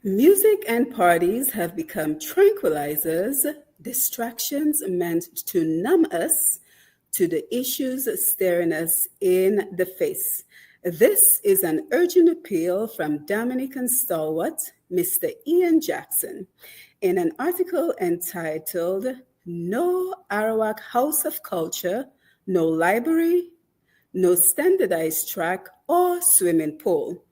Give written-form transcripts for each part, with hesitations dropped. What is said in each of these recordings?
Music and parties have become tranquilizers, distractions meant to numb us to the issues staring us in the face. This is an urgent appeal from Dominican Stalwart, Mr. Ian Jackson, in an article entitled No Arawak House of Culture, No Library, No Standardized Track or Swimming Pool.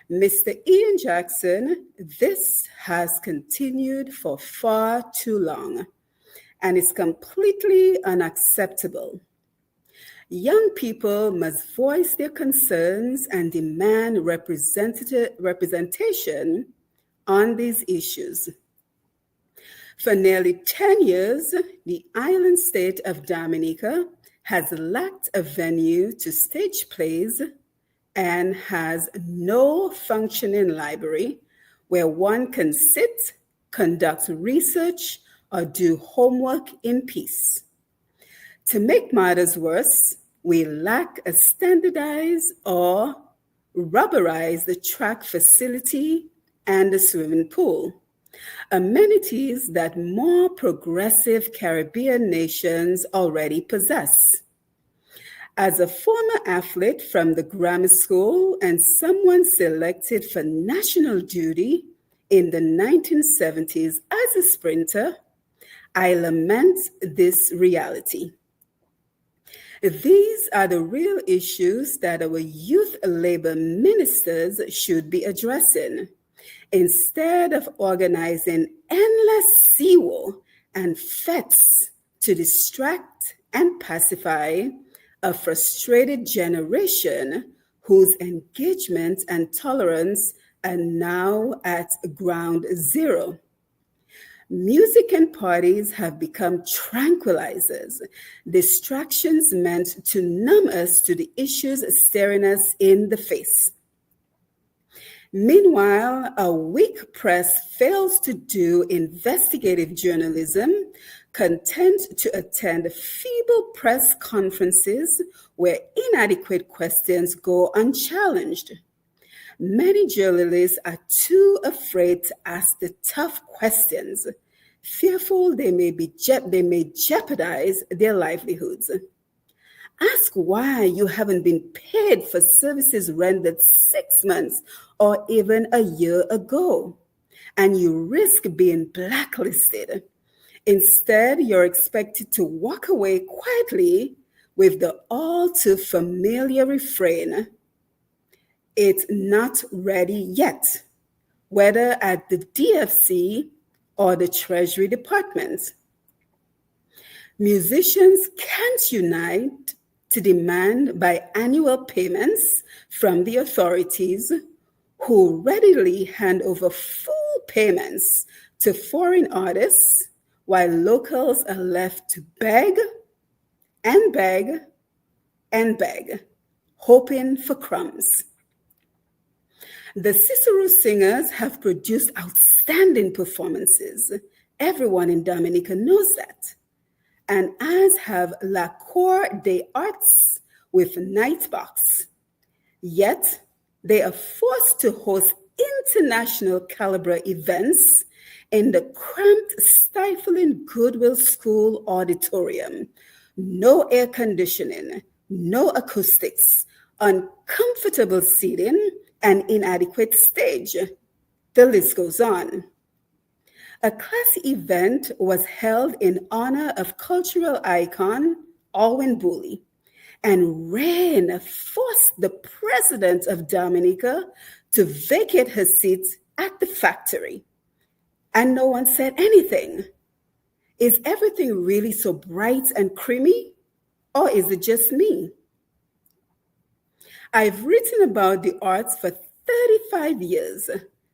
Mr. Ian Jackson, this has continued for far too long and is completely unacceptable. Young people must voice their concerns and demand representation on these issues. For nearly 10 years, the island state of Dominica has lacked a venue to stage plays and has no functioning library where one can sit, conduct research, or do homework in peace. To make matters worse, we lack a standardized or rubberized track facility and a swimming pool, amenities that more progressive Caribbean nations already possess. As a former athlete from the grammar school and someone selected for national duty in the 1970s as a sprinter, I lament this reality. These are the real issues that our youth labor ministers should be addressing, instead of organizing endless SEWO and fetes to distract and pacify a frustrated generation whose engagement and tolerance are now at ground zero. Music and parties have become tranquilizers, distractions meant to numb us to the issues staring us in the face. Meanwhile, a weak press fails to do investigative journalism, content to attend feeble press conferences where inadequate questions go unchallenged. Many journalists are too afraid to ask the tough questions, fearful they may jeopardize their livelihoods. Ask why you haven't been paid for services rendered 6 months or even a year ago, and you risk being blacklisted. Instead, you're expected to walk away quietly with the all too familiar refrain, "It's not ready yet," whether at the DFC or the Treasury Department. Musicians can't unite to demand biannual payments from the authorities, who readily hand over full payments to foreign artists, while locals are left to beg and beg and beg, hoping for crumbs. The Cicero Singers have produced outstanding performances. Everyone in Dominica knows that. And as have La Cour des Arts with Nightbox. Yet, they are forced to host international caliber events in the cramped, stifling Goodwill School auditorium. No air conditioning, no acoustics, uncomfortable seating, and inadequate stage. The list goes on. A class event was held in honor of cultural icon Alwyn Booley, and rain forced the president of Dominica to vacate her seat at the factory. And no one said anything. Is everything really so bright and creamy, or is it just me? I've written about the arts for 35 years,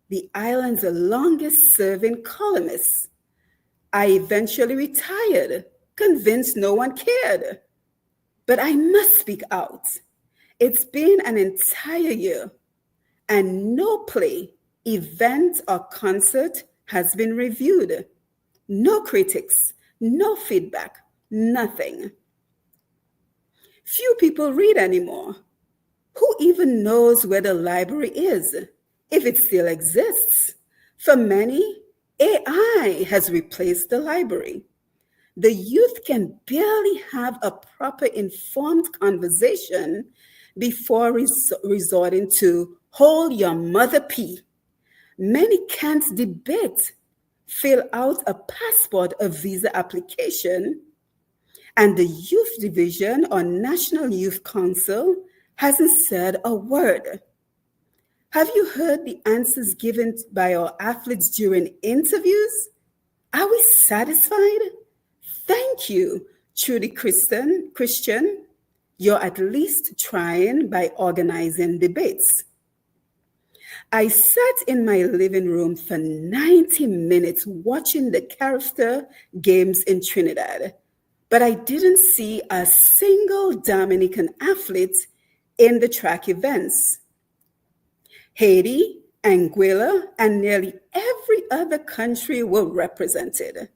the island's longest-serving columnist. I eventually retired, convinced no one cared. But I must speak out. It's been an entire year, and no play, event, or concert has been reviewed. No critics, no feedback, nothing. Few people read anymore. Who even knows where the library is, if it still exists? For many, AI has replaced the library. The youth can barely have a proper informed conversation before resorting to hold your mother pee. Many can't debate, fill out a passport or visa application, and the Youth Division or National Youth Council hasn't said a word. Have you heard the answers given by our athletes during interviews? Are we satisfied? Thank you, Trudy Christian. You're at least trying by organizing debates. I sat in my living room for 90 minutes watching the character games in Trinidad, but I didn't see a single Dominican athlete in the track events. Haiti, Anguilla, and nearly every other country were represented.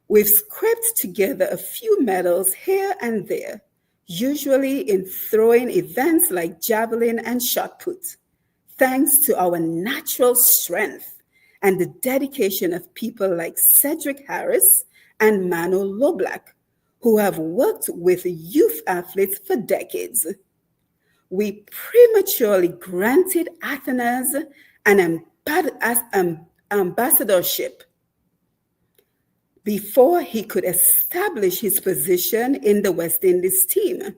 We've scraped together a few medals here and there, usually in throwing events like javelin and shot put, thanks to our natural strength and the dedication of people like Cedric Harris and Mano Loblack, who have worked with youth athletes for decades. We prematurely granted Athenas an ambassadorship before he could establish his position in the West Indies team.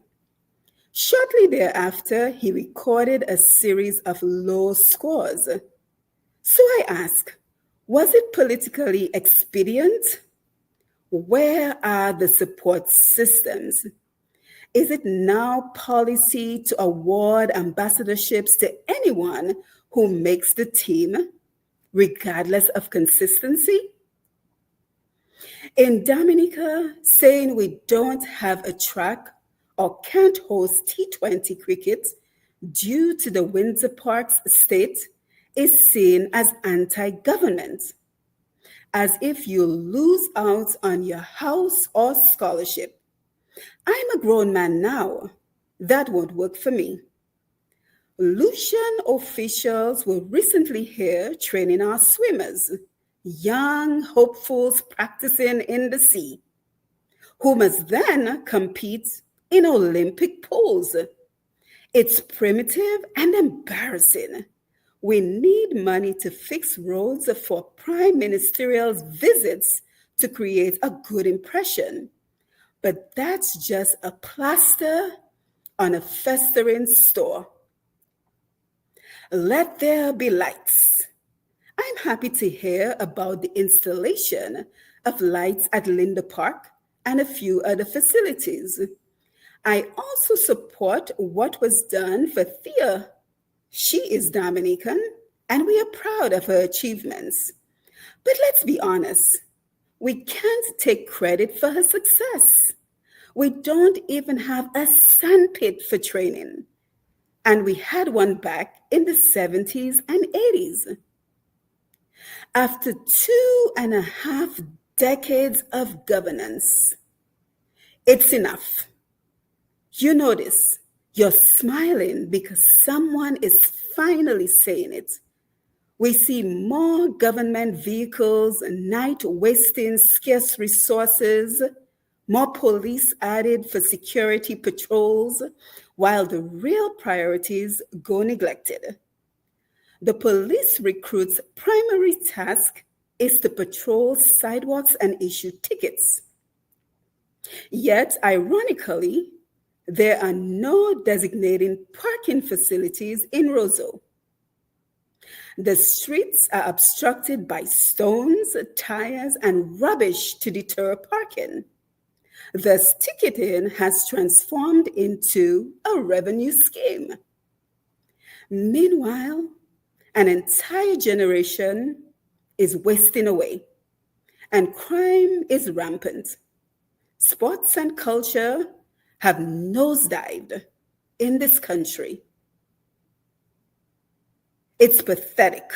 Shortly thereafter, he recorded a series of low scores. So I ask, was it politically expedient? Where are the support systems? Is it now policy to award ambassadorships to anyone who makes the team, regardless of consistency? In Dominica, saying we don't have a track or can't host T20 cricket due to the Windsor Park's state is seen as anti-government, as if you lose out on your house or scholarship. I'm a grown man now. That won't work for me. Lucian officials were recently here training our swimmers, young hopefuls practicing in the sea, who must then compete in Olympic pools. It's primitive and embarrassing. We need money to fix roads for prime ministerial visits to create a good impression. But that's just a plaster on a festering sore. Let there be lights. I'm happy to hear about the installation of lights at Linda Park and a few other facilities. I also support what was done for Thea. She is Dominican, and we are proud of her achievements. But let's be honest, we can't take credit for her success. We don't even have a sandpit for training, and we had one back in the 70s and 80s. After 2.5 decades of governance, it's enough. You notice you're smiling because someone is finally saying it. We see more government vehicles, night wasting scarce resources, more police added for security patrols, while the real priorities go neglected. The police recruit's primary task is to patrol sidewalks and issue tickets. Yet, ironically, there are no designating parking facilities in Roseau. The streets are obstructed by stones, tires, and rubbish to deter parking. Thus, ticketing has transformed into a revenue scheme. Meanwhile, an entire generation is wasting away, and crime is rampant. Sports and culture have nosedived in this country. It's pathetic.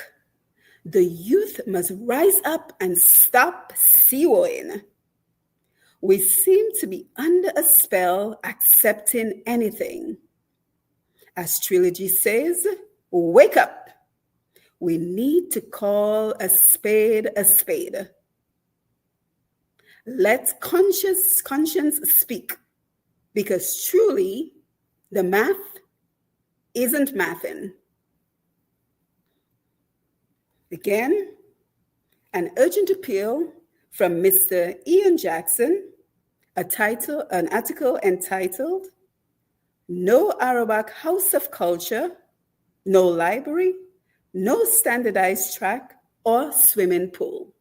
The youth must rise up and stop CEOing. We seem to be under a spell accepting anything. As Trilogy says, wake up. We need to call a spade a spade. Let conscience speak, because truly the math isn't mathing. Again, an urgent appeal from Mr. Ian Jackson, an article entitled, "No Arawak House of Culture, no library, no standardized track or swimming pool."